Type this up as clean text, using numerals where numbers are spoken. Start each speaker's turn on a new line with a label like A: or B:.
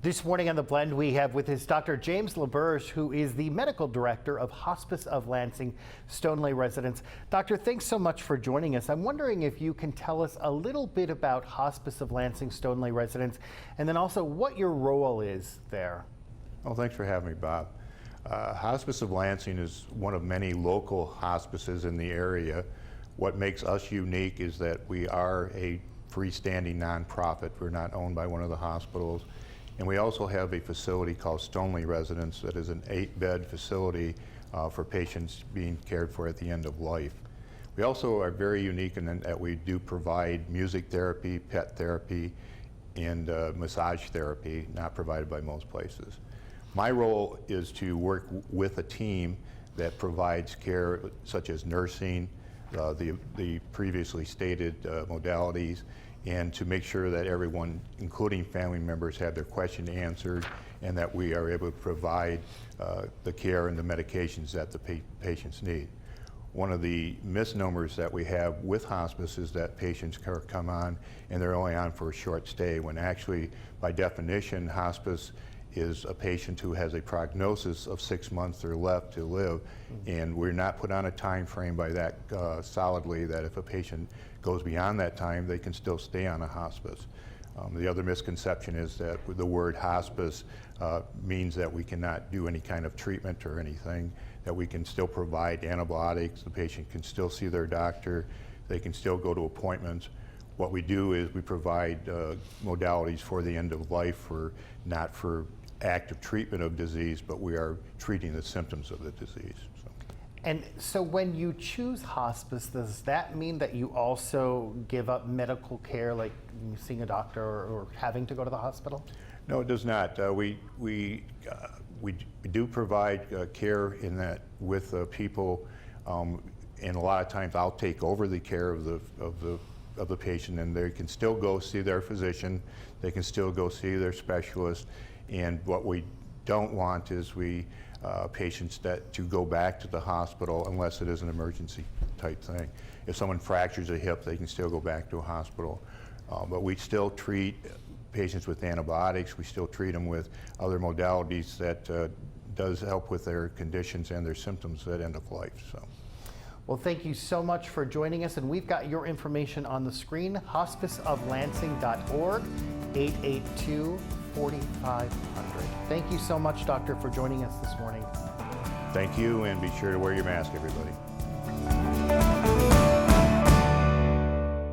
A: This morning on The Blend, we have with us Dr. James LaBerge, who is the medical director of Hospice of Lansing, Stoneleigh residents. Doctor, thanks so much for joining us. I'm wondering if you can tell us a little bit about Hospice of Lansing, Stoneleigh residents, and then also what your role is there.
B: Well, thanks for having me, Bob. Hospice of Lansing is one of many local hospices in the area. What makes us unique is that we are a freestanding nonprofit. We're not owned by one of the hospitals. And we also have a facility called Stoneleigh Residence that is an 8-bed facility for patients being cared for at the end of life. We also are very unique in that we do provide music therapy, pet therapy, and massage therapy, not provided by most places. My role is to work with a team that provides care such as nursing, the previously stated modalities, and to make sure that everyone, including family members, have their question answered and that we are able to provide the care and the medications that the patients need. One of the misnomers that we have with hospice is that patients come on and they're only on for a short stay, when actually, by definition, hospice is a patient who has a prognosis of 6 months or left to live, and we're not put on a time frame by that solidly that if a patient goes beyond that time, they can still stay on a hospice. The other misconception is that the word hospice means that we cannot do any kind of treatment or anything, that we can still provide antibiotics, the patient can still see their doctor, they can still go to appointments. What we do is we provide modalities for the end of life, not for active treatment of disease, but we are treating the symptoms of the disease.
A: And so when you choose hospice, does that mean that you also give up medical care, like seeing a doctor or having to go to the hospital?
B: No, it does not. We do provide care in that with people, and a lot of times I'll take over the care of the patient, and they can still go see their physician, they can still go see their specialist, and what we don't want is patients to go back to the hospital unless it is an emergency type thing. If someone fractures a hip, they can still go back to a hospital. But we still treat patients with antibiotics, we still treat them with other modalities that does help with their conditions and their symptoms at end of life.
A: Well, thank you so much for joining us, and we've got your information on the screen, hospiceoflansing.org, 882-4500. Thank you so much, Doctor, for joining us this morning.
B: Thank you, and be sure to wear your mask, everybody.